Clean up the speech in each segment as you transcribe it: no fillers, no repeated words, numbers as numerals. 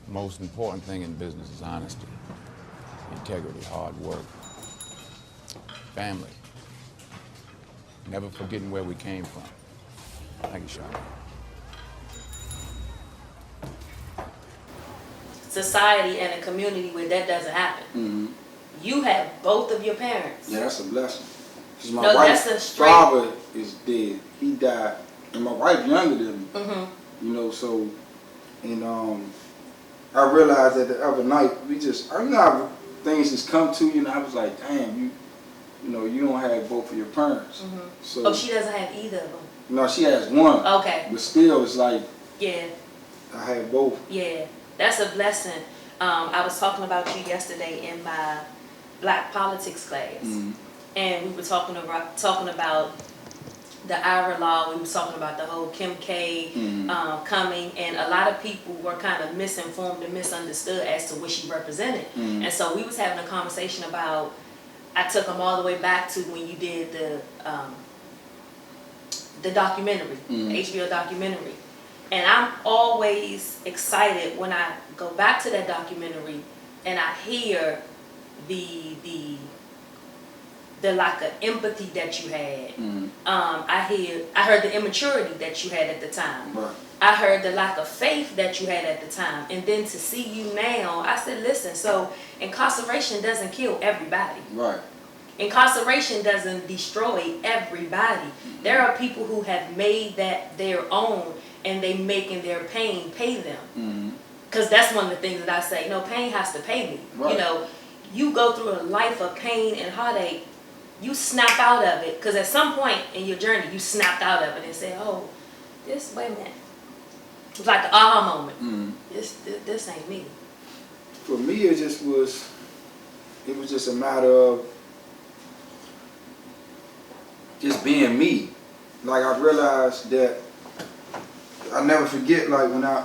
Most important thing in business is honesty, integrity, hard work, family. Never forgetting where we came from. Thank you, Charlotte. Society and a community where that doesn't happen. Mm-hmm. You have both of your parents. Yeah, that's a blessing. Because my No, that's a wife's straight- father is dead. He died. And my wife younger than me. Mm-hmm. You know, so, and I realized that the other night, you know how things just come to you, and I was like, damn, you know, you don't have both of your parents. Mm-hmm. So, Oh, she doesn't have either of them. no, she has one. Okay. But still, it's like, Yeah. I have both. Yeah. That's a blessing. I was talking about you yesterday in my Black politics class, Mm-hmm. and we were talking about the IRA law. We were talking about the whole Kim K coming, and a lot of people were kind of misinformed and misunderstood as to what she represented. Mm-hmm. And so we was having a conversation about. I took them all the way back to when you did the documentary, the HBO documentary. And I'm always excited when I go back to that documentary and I hear the lack of empathy that you had. I heard the immaturity that you had at the time. Right. I heard the lack of faith that you had at the time. And then to see you now, I said, listen, so incarceration doesn't kill everybody. Right. Incarceration doesn't destroy everybody. There are people who have made that their own, and they making their pain pay them. Because that's one of the things that I say, no, pain has to pay me. Right. You know, you go through a life of pain and heartache, you snap out of it. Because at some point in your journey, you snapped out of it and said, oh, wait a minute. It was like the aha moment. This ain't me. For me, it was just a matter of just being me. Like, I realized that I never forget, like, when I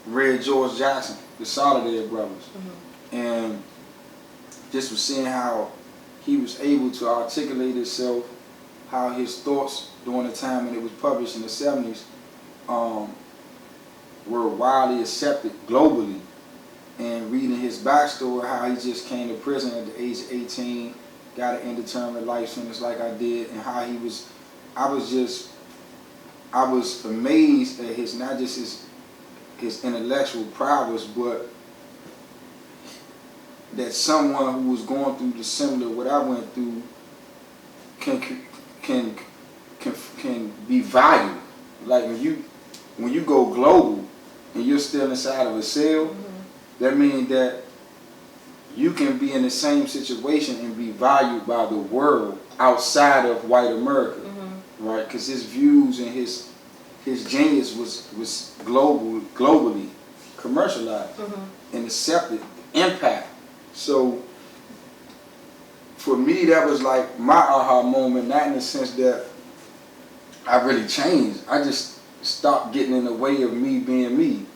read George Jackson, the Solidarity Brothers, and just was seeing how he was able to articulate himself, how his thoughts during the time when it was published in the 70s were widely accepted globally. And reading his backstory, how he just came to prison at the age of 18, got an indeterminate life sentence like I did, and how I was amazed at his, not just his intellectual prowess, but that someone who was going through the similar what I went through can be valued. Like when you go global and you're still inside of a cell, that means that you can be in the same situation and be valued by the world outside of white America, right? Because his views and his genius was globally commercialized and accepted, impact. So for me, that was like my aha moment, not in the sense that I really changed. I just stopped getting in the way of me being me.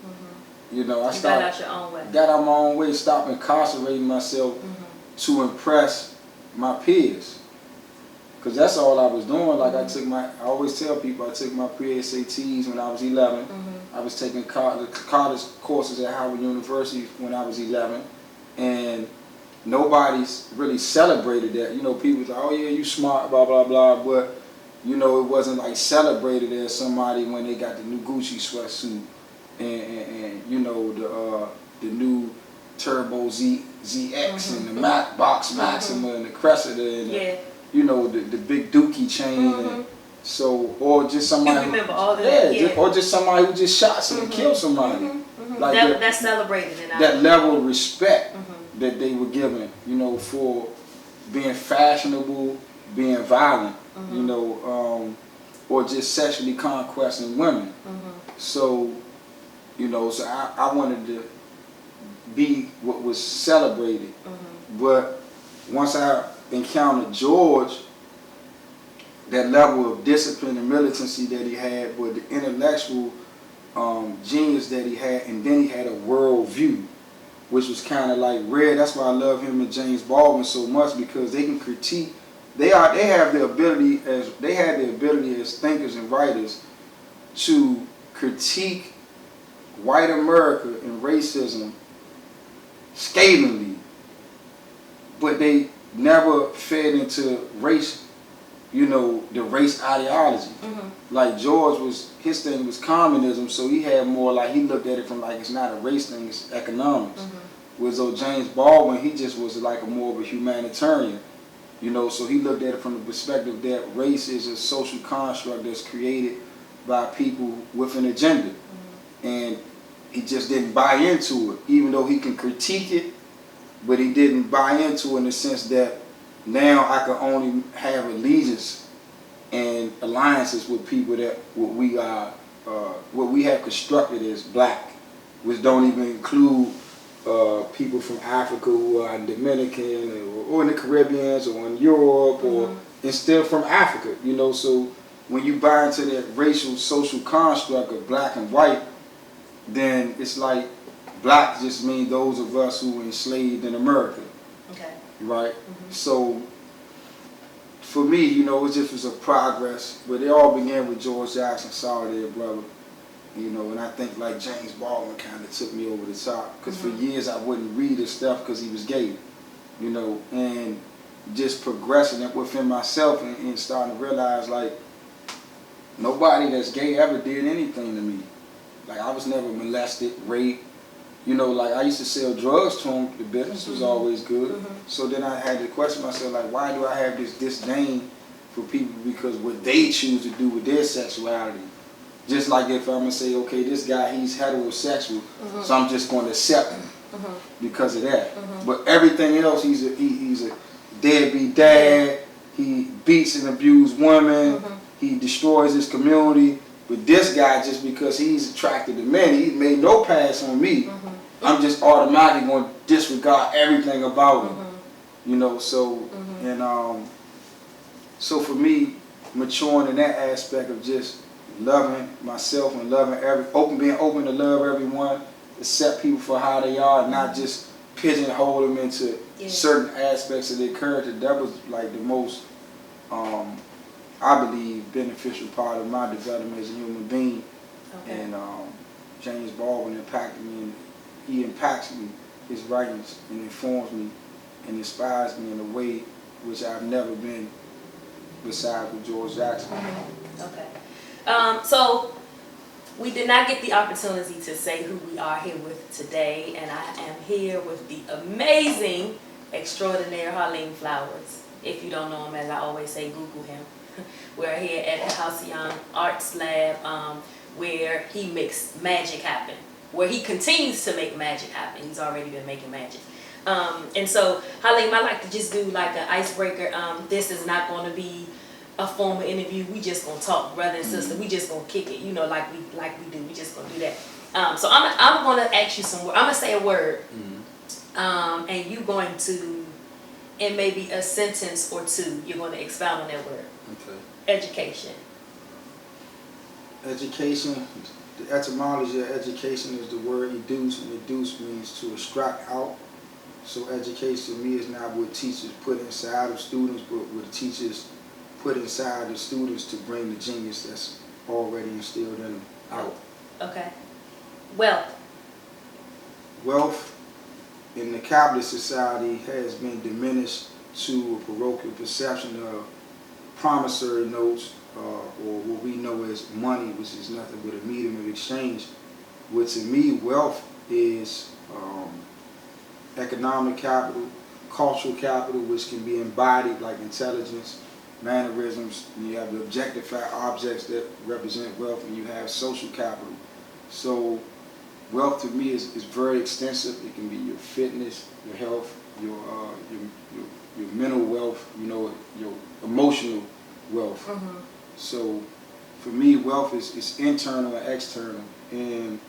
You know, I got out your own way. Got out my own way, stopped incarcerating myself to impress my peers. Because that's all I was doing. Like I always tell people I took my pre-SATs when I was 11. I was taking college courses at Howard University when I was 11. And nobody's really celebrated that. You know, people was like, oh yeah, you smart, blah, blah, blah. But, you know, it wasn't like celebrated as somebody when they got the new Gucci sweatsuit. And you know, the new Turbo ZX and the Box Maxima and the Cressida and you know, the big Dookie chain. And so, or just somebody. You remember all that? Yeah. Or just somebody who just shot and killed somebody. Like that's celebrated in our that level of respect that they were given, you know, for being fashionable, being violent, you know, or just sexually conquesting women. So, you know, so I wanted to be what was celebrated. But once I encountered George, that level of discipline and militancy that he had, but the intellectual genius that he had, and then he had a world view, which was kind of like rare. That's why I love him and James Baldwin so much, because they can critique. They have the ability as thinkers and writers to critique white America and racism scathingly, but they never fed into race, you know, the race ideology. Like George his thing was communism, so he had more like, he looked at it from like, it's not a race thing, it's economics. Whereas though James Baldwin, he just was like more of a humanitarian, you know, so he looked at it from the perspective that race is a social construct that's created by people with an agenda. And he just didn't buy into it, even though he can critique it, but he didn't buy into it in the sense that now I can only have allegiance and alliances with people that what we have constructed as black, which don't even include people from Africa who are Dominican or in the Caribbean or in Europe or and still from Africa, you know. So when you buy into that racial social construct of black and white, then it's like black just means those of us who were enslaved in America. Okay. Right? So for me, you know, it just was a progress, but it all began with George Jackson, Solidarity Brother, you know, and I think like James Baldwin kind of took me over the top, because for years I wouldn't read his stuff because he was gay, you know, and just progressing it within myself and starting to realize like nobody that's gay ever did anything to me. Like I was never molested, raped, you know, like I used to sell drugs to him, the business was always good. So then I had to question myself, like, why do I have this disdain for people because what they choose to do with their sexuality? Just like if I'm gonna say, okay, this guy, he's heterosexual, so I'm just gonna accept him because of that. But everything else, he's a deadbeat dad, he beats and abuses women, he destroys his community. But this guy, just because he's attracted to men, he made no pass on me. I'm just automatically going to disregard everything about him, you know. So and so for me, maturing in that aspect of just loving myself and loving being open to love everyone, accept people for how they are, not just pigeonhole them into certain aspects of their character. That was like the most, I believe, beneficial part of my development as a human being. And James Baldwin impacted me, and he impacts me, his writings, and informs me and inspires me in a way which I've never been besides with George Jackson. Okay. So we did not get the opportunity to say who we are here with today, and I am here with the amazing, extraordinary Halim Flowers. If you don't know him, as I always say, Google him. We're here at the Halcyon Arts Lab, where he makes magic happen, where he continues to make magic happen. He's already been making magic. And so, Halim, I like to just do like an icebreaker. This is not going to be a formal interview. We just gonna talk, brother and sister. We just gonna kick it, you know, like we do. We just gonna do that. So I'm gonna ask you some. I'm gonna say a word, and you going to, in maybe a sentence or two, you're going to expound on that word. Okay. Education. Education. The etymology of education is the word educe, and educe means to extract out. So education to me is not what teachers put inside of students, but what teachers put inside the students to bring the genius that's already instilled in them out. Okay. Wealth. Wealth in the capitalist society has been diminished to a parochial perception of promissory notes, or what we know as money, which is nothing but a medium of exchange. Which to me, wealth is economic capital, cultural capital, which can be embodied like intelligence, mannerisms. You have the objectified objects that represent wealth, and you have social capital. So wealth to me is very extensive. It can be your fitness, your health, your mental wealth, you know, your emotional wealth. So for me, wealth is internal and external, and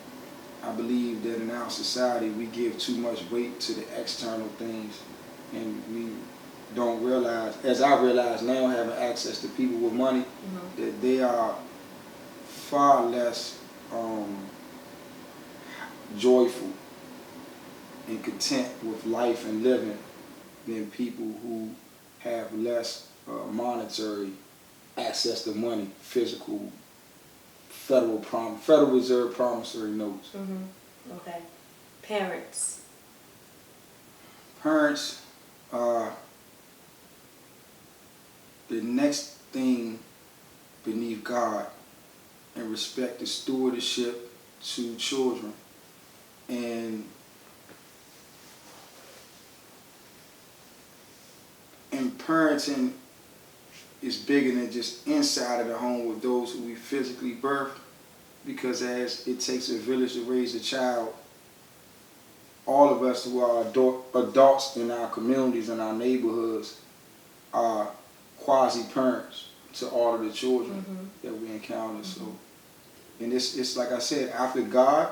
I believe that in our society we give too much weight to the external things, and we don't realize, as I realize now having access to people with money, that they are far less joyful and content with life and living than people who have less monetary access to money, physical Federal Reserve promissory notes. Okay. Parents. Parents are the next thing beneath God in respect to stewardship to children. And parenting is bigger than just inside of the home with those who we physically birth, because as it takes a village to raise a child, all of us who are adults in our communities and our neighborhoods are quasi-parents to all of the children that we encounter. So, and it's like I said, after God,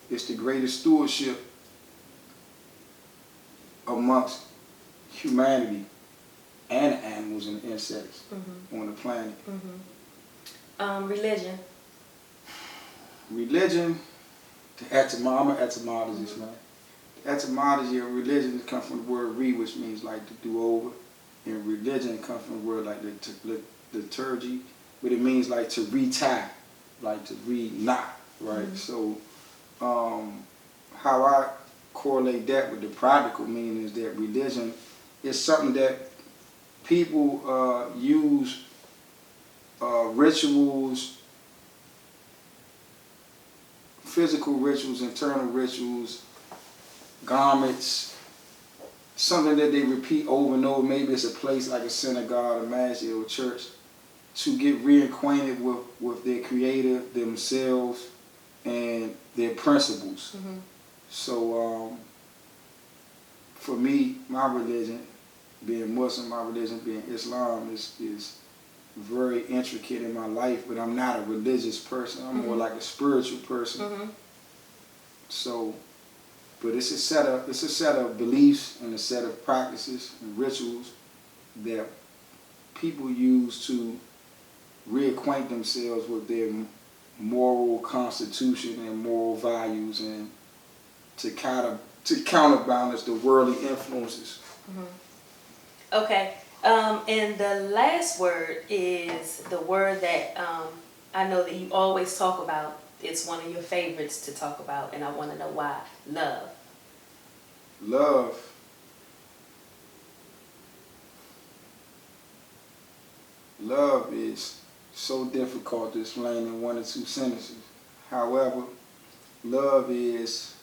it's the greatest stewardship amongst humanity and animals and insects on the planet. Religion. Religion, I'm an etymologist, man. The etymology of religion comes from the word re, which means like to do over. And religion comes from the word like liturgy, but it means like to retie, like to re-knot, right? So how I correlate that with the practical meaning is that religion is something that people use rituals, physical rituals, internal rituals, garments, something that they repeat over and over. Maybe it's a place like a synagogue, a masjid, or a church, to get reacquainted with their creator, themselves, and their principles. So for me, my religion, being Muslim, my religion being Islam, is very intricate in my life, but I'm not a religious person. I'm more like a spiritual person. So, but it's a set of beliefs and a set of practices and rituals that people use to reacquaint themselves with their moral constitution and moral values, and to counterbalance the worldly influences. Okay. And the last word is the word that I know that you always talk about. It's one of your favorites to talk about, and I want to know why. Love. Love is so difficult to explain in 1 or 2 sentences. However, love is,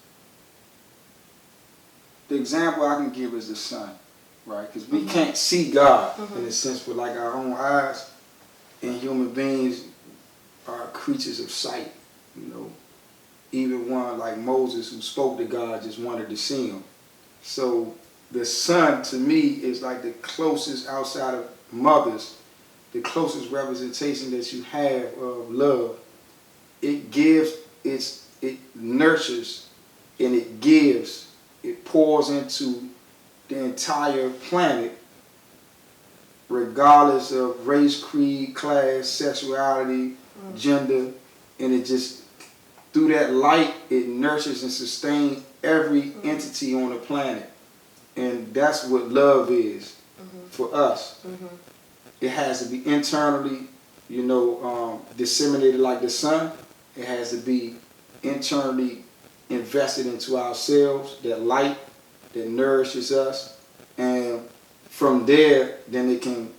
the example I can give is the sun, right? Because we can't see God in a sense with like our own eyes, and human beings are creatures of sight, you know. Even one like Moses, who spoke to God, just wanted to see him. So the sun to me is like the closest, outside of mothers, the closest representation that you have of love. It gives, it nurtures, and it gives. It pours into the entire planet, regardless of race, creed, class, sexuality, gender, and it just, through that light, it nurtures and sustains every entity on the planet. And that's what love is for us. It has to be internally, you know, disseminated like the sun. It has to be internally invested into ourselves, that light that nourishes us. And from there, then it can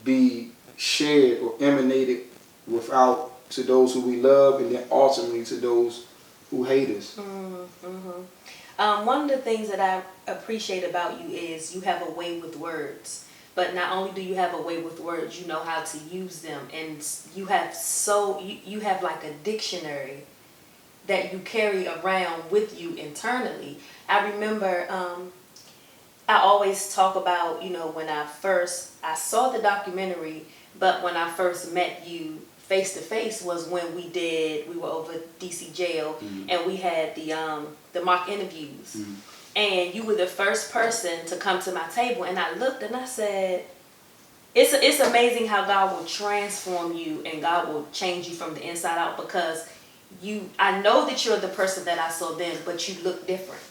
be shared or emanated without to those who we love, and then ultimately to those who hate us. One of the things that I appreciate about you is you have a way with words. But not only do you have a way with words, you know how to use them, and you have like a dictionary that you carry around with you internally. I remember I always talk about, you know, when I saw the documentary, but when I first met you face to face was when we were over at DC jail, and we had the mock interviews. And you were the first person to come to my table, and I looked and I said, it's amazing how God will transform you and God will change you from the inside out, because I know that you're the person that I saw then, but you look different.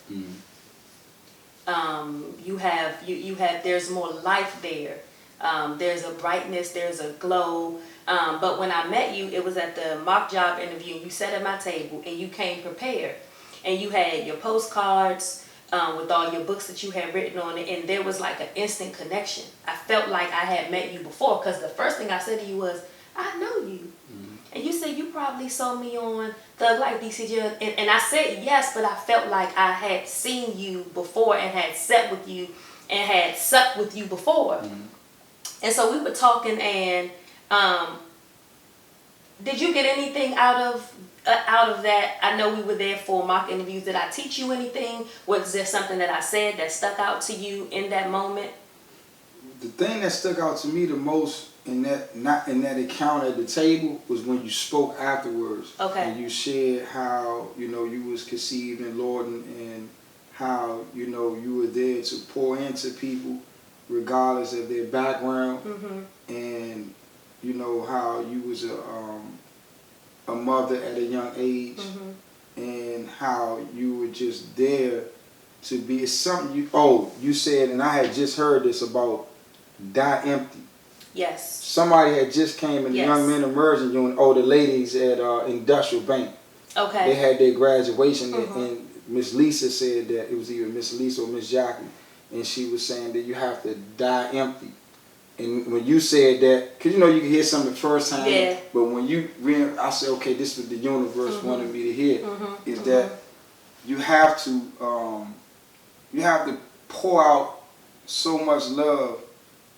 There's more life there. There's a brightness, there's a glow. But when I met you, it was at the mock job interview. You sat at my table and you came prepared. And you had your postcards with all your books that you had written on it. And there was like an instant connection. I felt like I had met you before, because the first thing I said to you was, I know you. And you said you probably saw me on Thug Life DCG. And I said yes, but I felt like I had seen you before and had sat with you and had supped with you before. And so we were talking, and did you get anything out of that? I know we were there for mock interviews. Did I teach you anything? Was there something that I said that stuck out to you in that moment? The thing that stuck out to me the most in that, not in that encounter at the table, was when you spoke afterwards. Okay. And you shared how, you know, you was conceived in Lorden, and how, you know, you were there to pour into people regardless of their background. And you know how you was a mother at a young age, and how you were just there to be. It's something you said, and I had just heard this about Die Empty. Yes. Somebody had just came in the Young Men Emerging Unit. The ladies at Industrial Bank. Okay. They had their graduation, and Miss Lisa said that, it was either Miss Lisa or Miss Jackie, and she was saying that you have to die empty. And when you said that, because you know you can hear something the first time, but when you I said, okay, this is what the universe wanted me to hear, is that you have to pour out so much love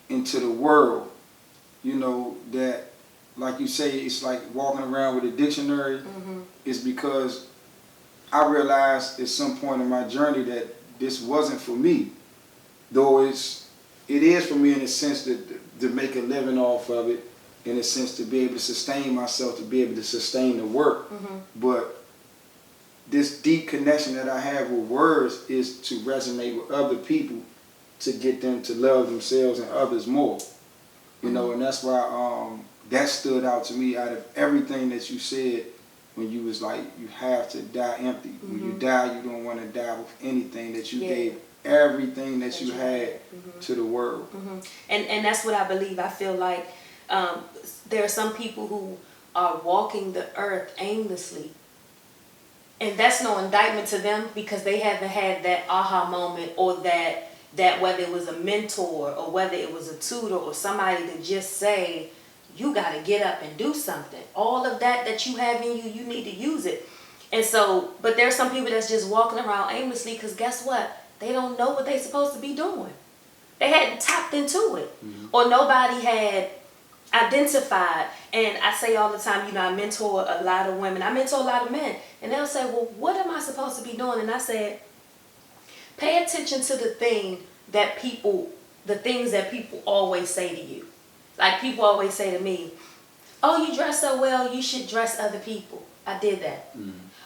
into the world, you know, that, like you say, it's like walking around with a dictionary. It's because I realized at some point in my journey that this wasn't for me, though it is for me in a sense to make a living off of it, in a sense to be able to sustain myself, to be able to sustain the work. But this deep connection that I have with words is to resonate with other people, to get them to love themselves and others more. You know, and that's why that stood out to me out of everything that you said, when you was like, you have to die empty. When you die, you don't want to die with anything that you gave, everything that you had to the world. And that's what I believe. I feel like there are some people who are walking the earth aimlessly. And that's no indictment to them, because they haven't had that aha moment, or that whether it was a mentor or whether it was a tutor or somebody to just say, you got to get up and do something. All of that you have in you, you need to use it. And so, but there's some people that's just walking around aimlessly, because guess what? They don't know what they're supposed to be doing. They hadn't tapped into it. Or nobody had identified. And I say all the time, you know, I mentor a lot of women. I mentor a lot of men. And they'll say, well, what am I supposed to be doing? And I said, pay attention to the things that people always say to you. Like, people always say to me, oh, you dress so well, you should dress other people. I did that.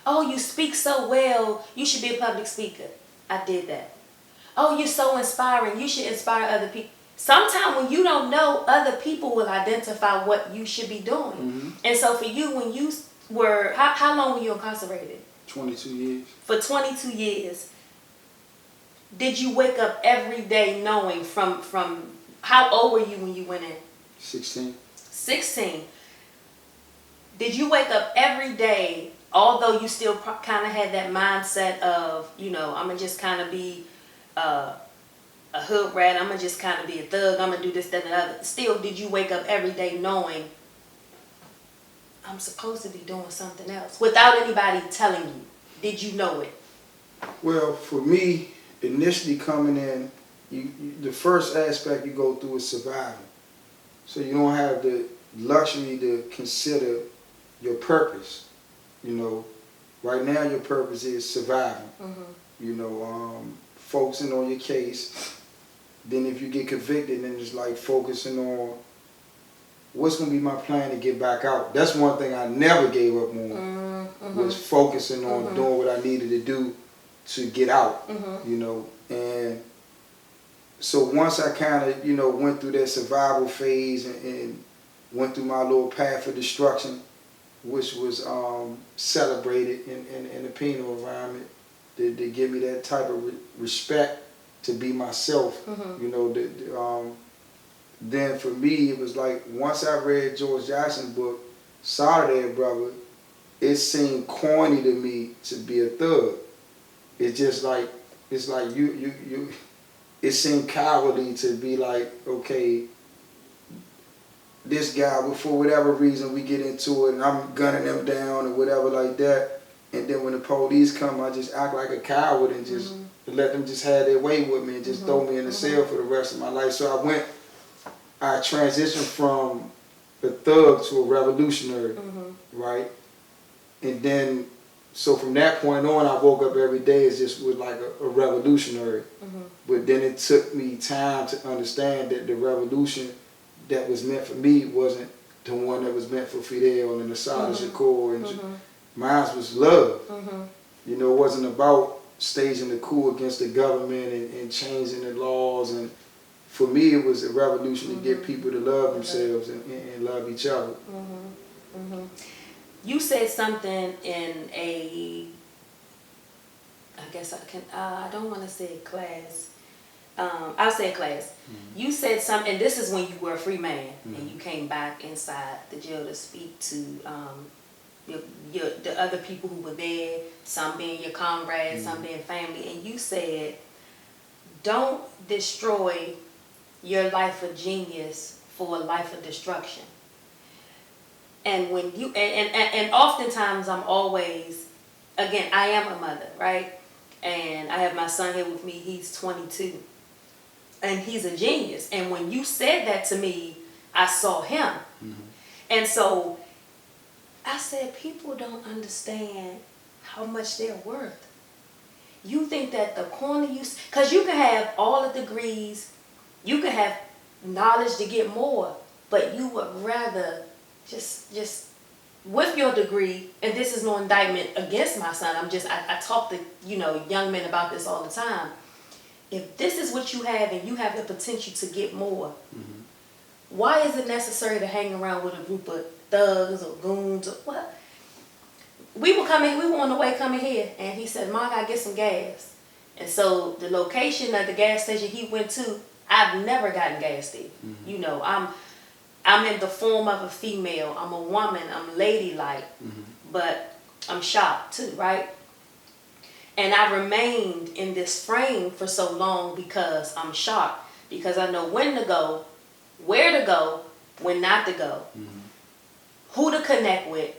Oh, you speak so well, you should be a public speaker. I did that. Oh, you're so inspiring, you should inspire other people. Sometimes when you don't know, other people will identify what you should be doing. And so for you, when you were, how long were you incarcerated? 22 years. For 22 years. Did you wake up every day knowing from how old were you when you went in? 16. 16. Did you wake up every day, although you still kind of had that mindset of, you know, I'm going to just kind of be a hood rat, I'm going to just kind of be a thug, I'm going to do this, that, and the other. Still, did you wake up every day knowing, I'm supposed to be doing something else, without anybody telling you? Did you know it? Well, for me, initially coming in, the first aspect you go through is surviving. So you don't have the luxury to consider your purpose. You know, right now your purpose is surviving. You know, focusing on your case. Then if you get convicted, then it's like focusing on what's going to be my plan to get back out. That's one thing I never gave up on, was focusing on doing what I needed to do to get out, you know. And so once I kind of, you know, went through that survival phase and went through my little path of destruction, which was celebrated in the penal environment, to give me that type of respect to be myself, you know, then for me, it was like once I read George Jackson's book, Solidarity Brother, it seemed corny to me to be a thug. It's just like, it's like you it seemed cowardly to be like, okay, this guy, for whatever reason, we get into it and I'm gunning them down or whatever like that. And then when the police come, I just act like a coward and just let them just have their way with me and just throw me in the cell for the rest of my life. So I transitioned from a thug to a revolutionary, right? And then, so from that point on, I woke up every day as just with like a revolutionary. But then it took me time to understand that the revolution that was meant for me wasn't the one that was meant for Fidel and Assad Shakur. And mine was love. You know, it wasn't about staging the coup against the government and changing the laws. And for me, it was a revolution to get people to love themselves and love each other. You said something in a, I guess I don't want to say class. I'll say class. You said something, and this is when you were a free man, and you came back inside the jail to speak to the other people who were there, some being your comrades, some being family, and you said, don't destroy your life of genius for a life of destruction. And when you, and oftentimes I'm always, again, I am a mother, right? And I have my son here with me, he's 22. And he's a genius. And when you said that to me, I saw him. And so I said, people don't understand how much they're worth. You think that the corner because you can have all the degrees, you can have knowledge to get more, but you would rather just with your degree, and this is no indictment against my son, I talk to, young men about this all the time. If this is what you have and you have the potential to get more, why is it necessary to hang around with a group of thugs or goons or what? We were on the way coming here, and he said, Mom, I gotta get some gas. And so the location of the gas station he went to, I've never gotten gas there. I'm in the form of a female. I'm a woman. I'm ladylike. But I'm shocked too, right? And I remained in this frame for so long because I'm shocked. Because I know when to go, where to go, when not to go, who to connect with.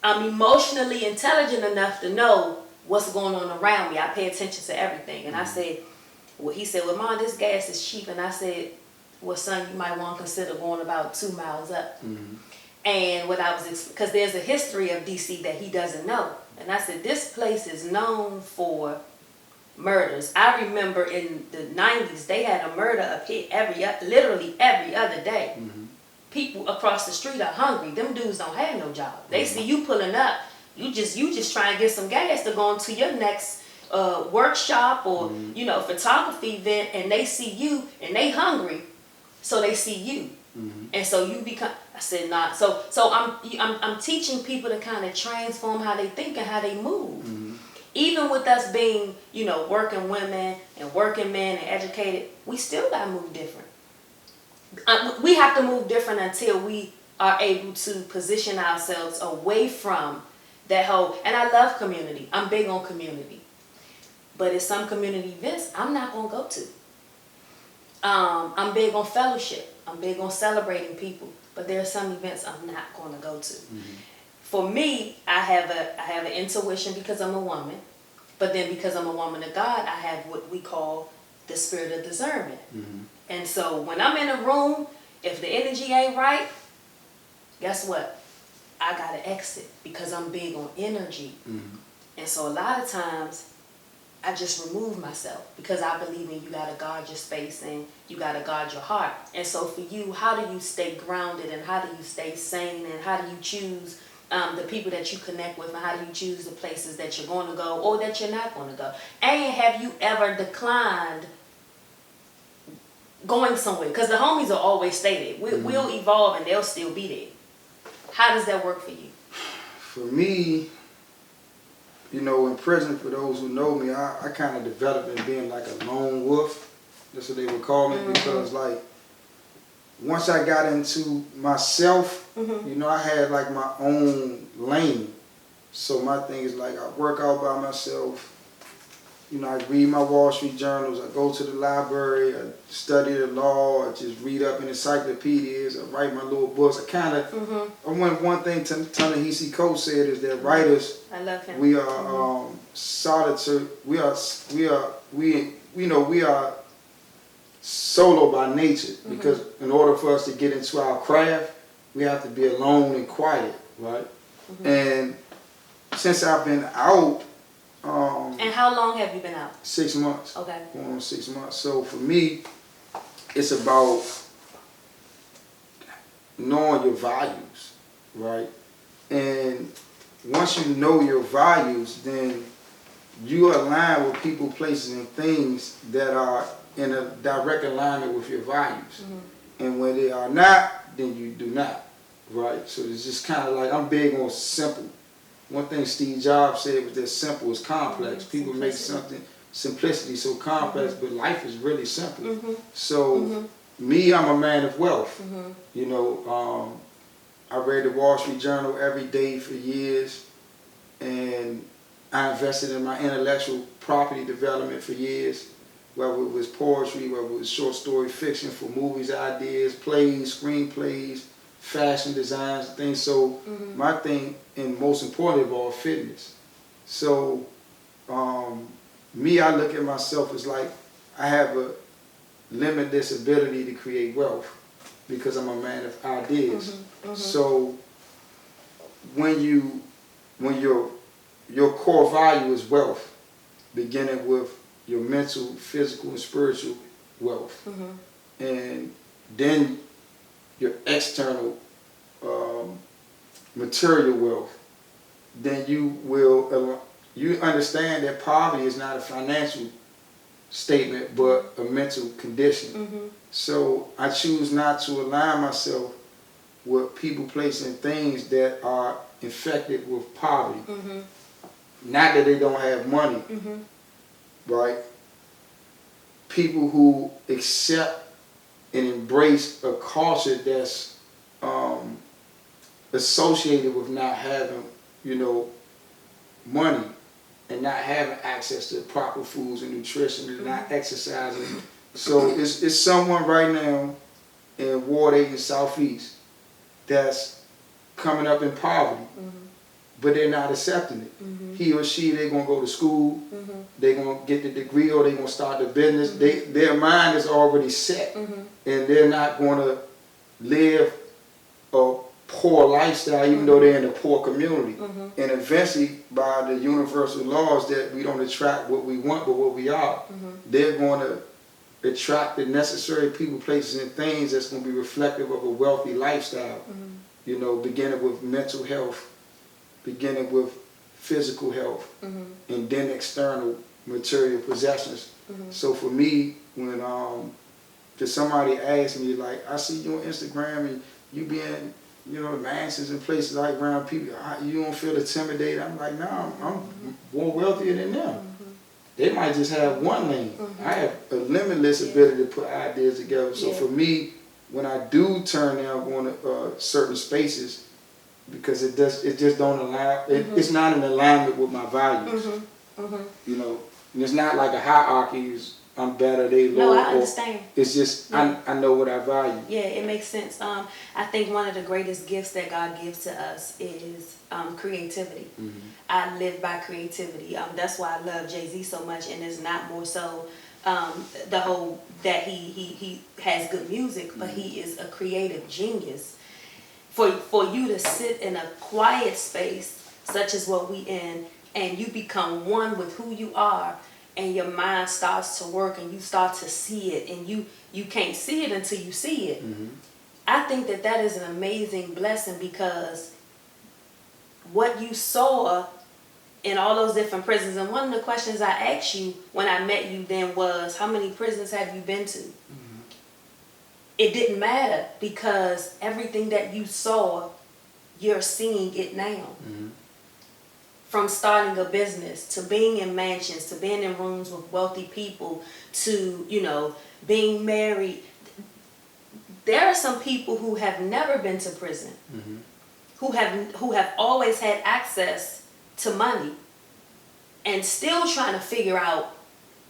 I'm emotionally intelligent enough to know what's going on around me. I pay attention to everything. And I said, he said, well, Mom, this gas is cheap. And I said, well, son, you might want to consider going about 2 miles up. And what I was, because there's a history of DC that he doesn't know. And I said, this place is known for murders. I remember in the 90s, they had a murder up here literally every other day. People across the street are hungry. Them dudes don't have no job. They see you pulling up. You just trying to get some gas to go into your next workshop or photography event, and they see you and they hungry, so they see you, and so you become. I said not. So I'm teaching people to kind of transform how they think and how they move. Even with us being working women and working men and educated, we still gotta move different. We have to move different until we are able to position ourselves away from that whole. And I love community. I'm big on community. But at some community events, I'm not going to go to. I'm big on fellowship. I'm big on celebrating people. But there are some events I'm not going to go to. For me, I have an intuition because I'm a woman. But then because I'm a woman of God, I have what we call the spirit of discernment. And so when I'm in a room, if the energy ain't right, guess what? I got to exit because I'm big on energy. And so a lot of times, I just remove myself because I believe in you got to guard your space and you got to guard your heart. And so for you, how do you stay grounded and how do you stay sane and how do you choose the people that you connect with and how do you choose the places that you're going to go or that you're not going to go? And have you ever declined going somewhere? Because the homies will always stay there. We'll evolve and they'll still be there. How does that work for you? For me, in prison, for those who know me, I kind of developed in being like a lone wolf. That's what they would call me because, like, once I got into myself, you know, I had like my own lane. So my thing is like I work out by myself. You know, I read my Wall Street journals. I go to the library. I study the law. I just read up in encyclopedias. I write my little books. I kind of. I want one thing Ta-Nehisi Coates said is that writers. I love him. We are solitary. We are solo by nature because in order for us to get into our craft, we have to be alone and quiet, right? And since I've been out. And how long have you been out? 6 months. Okay. Going on 6 months. So for me, it's about knowing your values, right? And once you know your values, then you align with people, places, and things that are in a direct alignment with your values. And when they are not, then you do not, right? So it's just kind of like, I'm big on simple. One thing Steve Jobs said was that simple is complex. People make simplicity so complex, but life is really simple. So me, I'm a man of wealth. You know, I read the Wall Street Journal every day for years, and I invested in my intellectual property development for years, whether it was poetry, whether it was short story fiction for movies, ideas, plays, screenplays, fashion designs, things. So my thing, and most important of all, fitness. So me, I look at myself as like I have a limitless ability to create wealth because I'm a man of ideas. So when your core value is wealth, beginning with your mental, physical, and spiritual wealth, and then your external material wealth, then you understand that poverty is not a financial statement but a mental condition. So I choose not to align myself with people, places, and things that are infected with poverty. Not that they don't have money, right? People who accept and embrace a culture that's associated with not having, you know, money and not having access to proper foods and nutrition and not exercising. So it's someone right now in Ward 8 in Southeast that's coming up in poverty, but they're not accepting it. He or she, they're going to go to school, they're going to get the degree, or they're going to start the business. Their mind is already set, and they're not going to live a poor lifestyle even though they're in a poor community. And eventually, by the universal laws that we don't attract what we want but what we are, they're going to attract the necessary people, places, and things that's going to be reflective of a wealthy lifestyle. You know, beginning with mental health, beginning with physical health, and then external material possessions. So for me, when somebody asks me, like, I see you on Instagram and you be in, you know, the mansions and places like around people, you don't feel intimidated. I'm like, no, I'm more wealthier than them. They might just have one lane. I have a limitless ability to put ideas together. So for me, when I do turn down going to certain spaces, because it just don't align, it's not in alignment with my values. You know, and it's not like a hierarchy. I'm better, they low. No, I understand. It's just I know what I value. Yeah, it makes sense. I think one of the greatest gifts that God gives to us is creativity. I live by creativity. That's why I love Jay-Z so much, and it's not more so the whole that he has good music, but he is a creative genius. For you to sit in a quiet space such as what we in, and you become one with who you are, and your mind starts to work and you start to see it, and you can't see it until you see it. I think that is an amazing blessing, because what you saw in all those different prisons, and one of the questions I asked you when I met you then was, how many prisons have you been to? It didn't matter, because everything that you saw, you're seeing it now. From starting a business, to being in mansions, to being in rooms with wealthy people, to, you know, being married. there are some people who have never been to prison, who have always had access to money, and still trying to figure out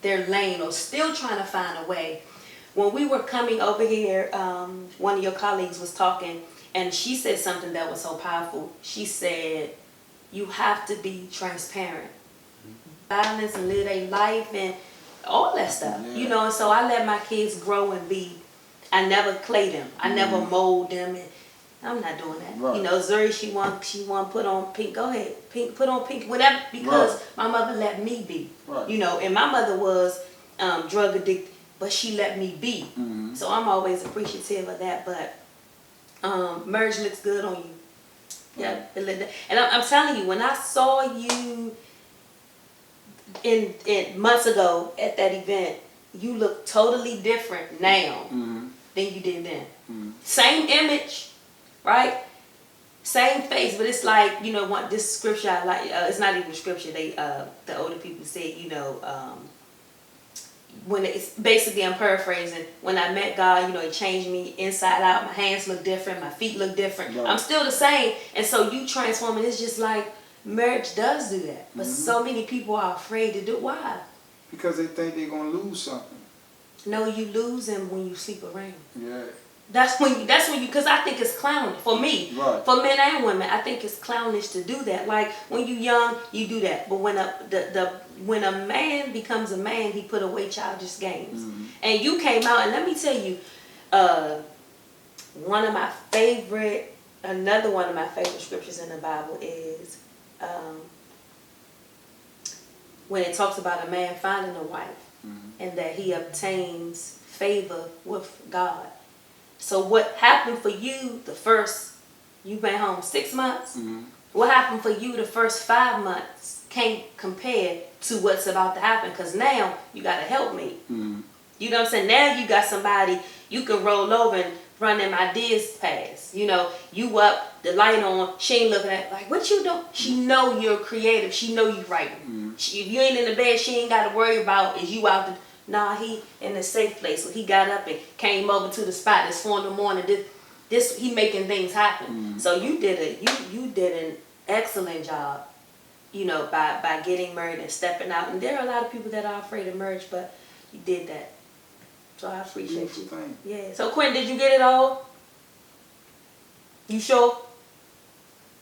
their lane or still trying to find a way. When we were coming over here, one of your colleagues was talking, and she said something that was so powerful. She said, you have to be transparent. Violence and live a life and all that stuff. Yeah. You know, and so I let my kids grow and be. I never clay them. I never mold them. And I'm not doing that. Right. You know, Zuri, she want put on pink. Go ahead, pink. Put on pink, whatever. Because my mother let me be. Right. You know, and my mother was drug addicted, but she let me be. So I'm always appreciative of that. But merge looks good on you. Yeah, and I'm telling you, when I saw you in months ago at that event, you look totally different now than you did then. Same image, right? Same face, but it's like, you know, what this scripture I like. It's not even scripture. They the older people say, you know, when it's basically, I'm paraphrasing. When I met God, you know, He changed me inside out. My hands look different. My feet look different. Right. I'm still the same, and so you transforming. It's just like marriage does do that, but so many people are afraid to do it. Why? Because they think they're gonna lose something. No, you lose them when you sleep around. Yeah. That's when you, because I think it's clownish for me, Right. for men and women. I think it's clownish to do that. Like when you're young, you do that, but when when a man becomes a man, he put away childish games. And you came out, and let me tell you, another one of my favorite scriptures in the Bible is when it talks about a man finding a wife and that he obtains favor with God. So what happened for you you've been home 6 months, what happened for you the first 5 months can't compare to what's about to happen, because now you got a helpmate. You know what I'm saying? Now you got somebody you can roll over and run them ideas past. You know, you up, the light on, she ain't looking at like, what you doing? She know you're creative. She know you writing. If you ain't in the bed, she ain't got to worry about is you out the. Nah, he in a safe place. So he got up and came over to the spot. It's 4 in the morning. This he making things happen. So you did an excellent job, you know, by getting married and stepping out. And there are a lot of people that are afraid of marriage, but you did that. So I appreciate you. Thing. Yeah. So Quinn, did you get it all? You sure?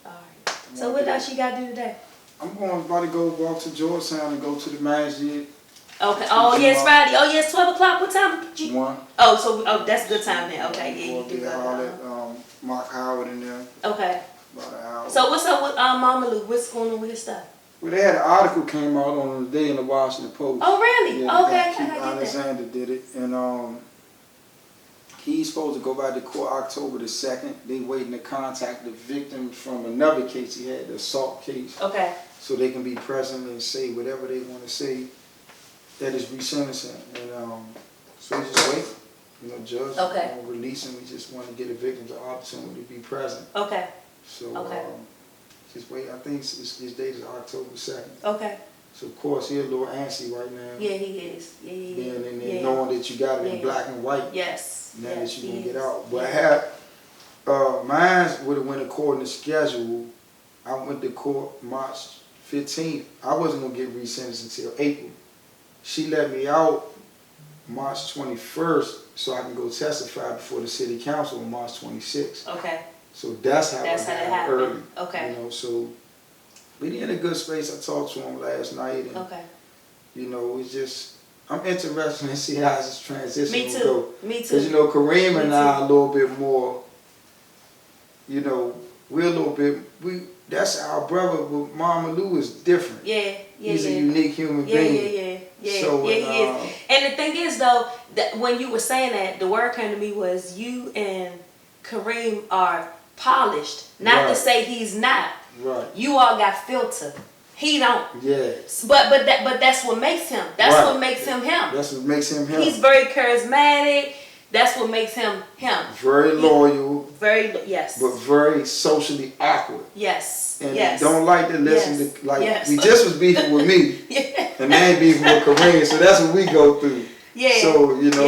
All right. So what else you got to do today? I'm about to go walk to Georgetown and go to the masjid. Okay. Oh, yes, Friday. Oh, yes, 12 o'clock. What time? 1. Oh, that's a good time then. Okay, yeah, you do that. All that, Mark Howard in there. Okay. About an hour. So what's up with Mama Lou? What's going on with his stuff? Well, they had an article came out on the day in the Washington Post. Oh, really? Yeah, Okay. Keith Alexander did it, and he's supposed to go back to court October the 2nd. They waiting to contact the victim from another case he had, the assault case. Okay. So they can be present and say whatever they want to say. That is resentencing, and so we just wait. You know, judge won't release him. We just want to give the victims an opportunity to be present. Okay. So just wait. I think his date is October 2nd. Okay. So of course he's a little antsy right now. Yeah, he is. Yeah. Being in there, knowing that you got it in black and white. Yes. Now that you gonna get out. But mine would have went according to schedule. I went to court March 15th. I wasn't gonna get resentenced until April. She let me out March 21st so I can go testify before the city council on March 26th. Okay. So that's how it happened early. Okay. You know, so we in a good space. I talked to him last night, and you know, it's just I'm interested to see how this transition will go. Me too. Because you know, Kareem and I are a little bit more. You know, we're a little bit that's our brother, but Mama Lou is different. He's a unique human being. So, he is. And the thing is, though, that when you were saying that, the word came to me was you and Kareem are polished. Not to say he's not. Right. You all got filter. He don't. Yes. But that's what makes him. That's what makes him him. That's what makes him him. He's very charismatic. That's what makes him him. Very loyal. Yes. But very socially awkward. Yes. And don't like to listen to, like, we just was beefing with me. Yeah. And they ain't beefing with Kareem, so that's what we go through. Yeah. So, you know,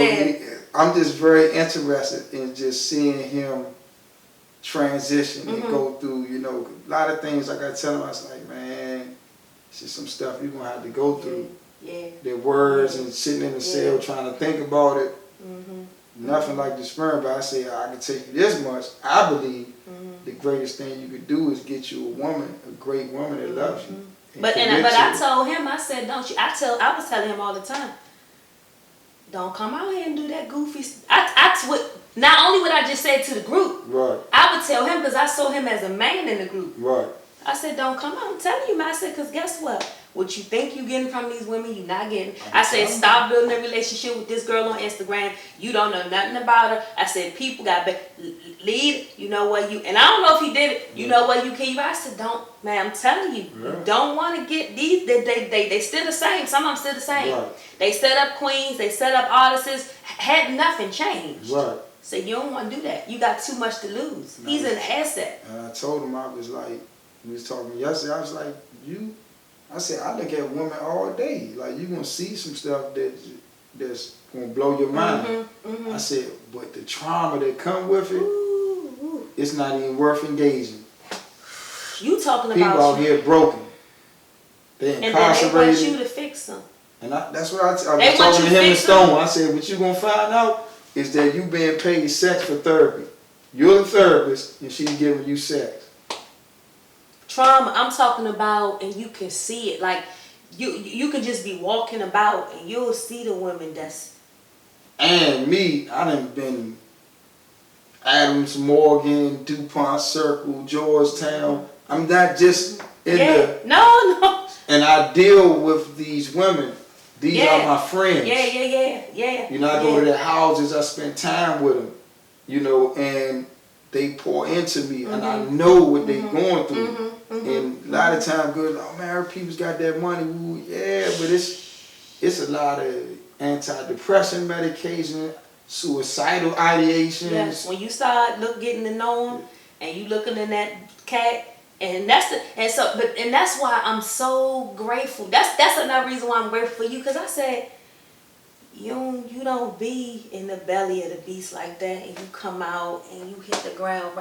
I'm just very interested in just seeing him transition and go through, you know, a lot of things. Like I tell him, I was like, man, it's just some stuff you're gonna have to go through. Yeah. The words and sitting in the cell trying to think about it. Nothing like the sperm, but I say I can tell you this much. I believe the greatest thing you could do is get you a woman, a great woman that loves you. But I told him, I said, don't you? I was telling him all the time, don't come out here and do that goofy. Not only what I just said to the group, Right. I would tell him because I saw him as a man in the group. Right. I said, don't come out. I'm telling you, man. I said, because guess what? What you think you getting from these women, you not getting. I said, stop building a relationship with this girl on Instagram. You don't know nothing about her. I said, people got lead. You know what you, and I don't know if he did it. You know what you can. I said, don't, man. I'm telling you, you don't want to get these. They still the same. Some of them still the same. Right. They set up queens. They set up artists. Had nothing changed. Right. So you don't want to do that. You got too much to lose. He's an asset. And I told him, I was like, we was talking yesterday. I was like, I said, I look at women all day. Like, you're going to see some stuff that's going to blow your mind. I said, but the trauma that come with it, it's not even worth engaging. You talking people about out here broken. They incarcerated. And then they want you to fix them. And that's what I was talking to him and Stone. I said, what you going to find out is that you being paid sex for therapy. You're the therapist, and she's giving you sex. Trauma, I'm talking about, and you can see it. Like, you can just be walking about, and you'll see the women that's... And me, I done been Adams, Morgan, DuPont Circle, Georgetown. I'm not just in the... No. And I deal with these women. These are my friends. Yeah. You know, I go to their houses, I spend time with them, you know, and they pour into me, and I know what they going through. And a lot of times, good, oh man, our people's got that money. Ooh, yeah, but it's a lot of antidepressant medication, suicidal ideations. Yes, when you start getting to know them, and you looking in that cat, and that's why I'm so grateful. That's another reason why I'm grateful for you, because I said, you don't be in the belly of the beast like that, and you come out and you hit the ground.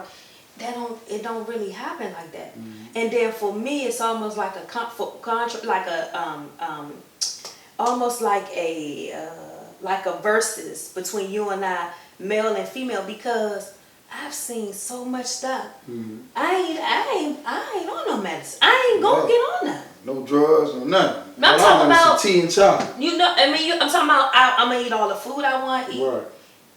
It don't really happen like that. And then for me, it's almost like almost like a versus between you and I, male and female, because I've seen so much stuff. I ain't on no medicine. I ain't gonna get on that. No drugs, no nothing. I'm talking about tea and chocolate. You know, I mean, I'm talking about I'm gonna eat all the food I want to eat. Right.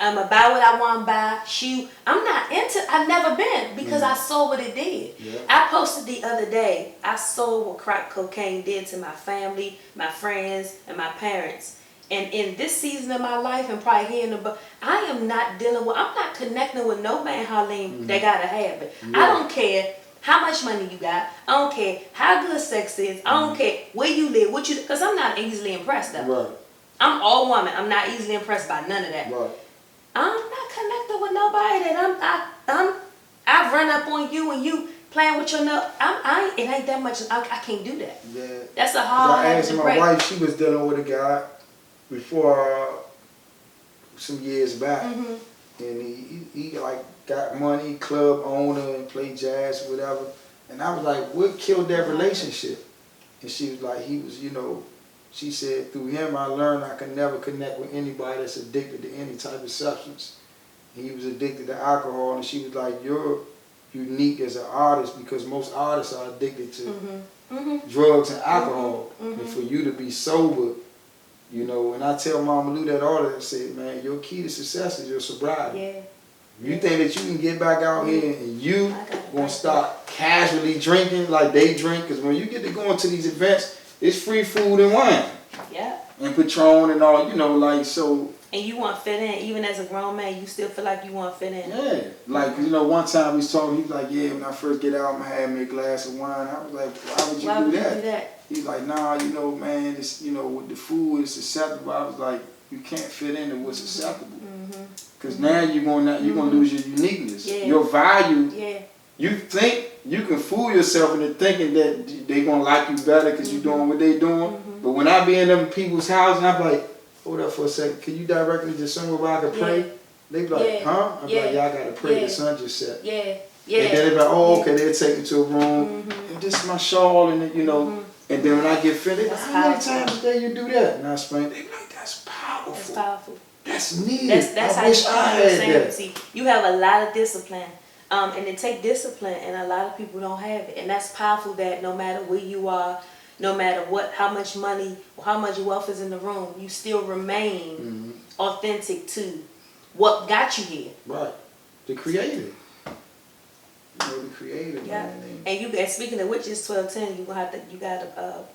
I'm gonna buy what I want to buy. Shoot, I'm not into. I've never been, because I saw what it did. Yeah. I posted the other day. I saw what crack cocaine did to my family, my friends, and my parents. And in this season of my life, and probably here in the book, I am not dealing with. I'm not connecting with no man, Halim. They gotta have it. Yeah. I don't care how much money you got. I don't care how good sex is. I don't care where you live, because I'm not easily impressed though. Right. I'm all woman. I'm not easily impressed by none of that. Right. I'm not connected with nobody that I've run up on you and you playing with your nut. It ain't that much. I can't do that. Yeah. That's a hard habit to break. My wife, she was dealing with a guy before some years back, and he like got money, club owner, and played jazz, whatever. And I was like, what killed that relationship? And she was like, he was, you know. She said, through him, I learned I can never connect with anybody that's addicted to any type of substance. He was addicted to alcohol, and she was like, you're unique as an artist, because most artists are addicted to drugs and alcohol. And for you to be sober, you know, and I tell Mama Lou that all that, I said, man, your key to success is your sobriety. Yeah. You think that you can get back out here and you gonna start casually drinking like they drink, because when you get to going to these events, it's free food and wine. Yeah. And Patron and all, you know, like, so. And you want to fit in, even as a grown man, you still feel like you want to fit in. Yeah. Like, you know, one time he was talking, he was like, yeah, when I first get out, I'm going to have me a glass of wine. I was like, why would you do that? He's like, nah, you know, man, it's, you know, with the food, it's acceptable. I was like, you can't fit into what's acceptable. Because now you're gonna lose your uniqueness. Yeah. Your value. Yeah. You think you can fool yourself into thinking that they're going to like you better because you're doing what they're doing. But when I be in them people's houses, I'm like, hold up for a second. Can you direct me to somewhere where I can pray? They be like, Yeah. huh? I'm Yeah. like, yeah, I gotta pray. Yeah. The sun just set. Yeah. Yeah. And then they be like, oh, okay. They'll take me to a room. And this is my shawl, and you know. And then when I get finished, they be like, how many times a day you do that? And I explain. They be like, that's powerful. That's powerful. That's needed. That's I how wish you I had that. See, you have a lot of discipline, and it take discipline, and a lot of people don't have it, and that's powerful. That no matter where you are, no matter what, how much money, or how much wealth is in the room, you still remain authentic to what got you here. Right, the creator. You know, the creator. Yeah, Man. and speaking of which, it's 12:10. You gotta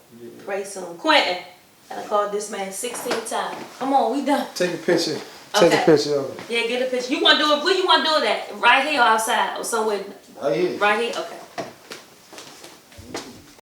pray soon. Quentin, and I called this man 16 times. Come on, we done. Take a picture. Take a picture of it. Yeah, get a picture. You want to do it? Where you want to do it at? Right here or outside or somewhere? Right here. Right here. Okay.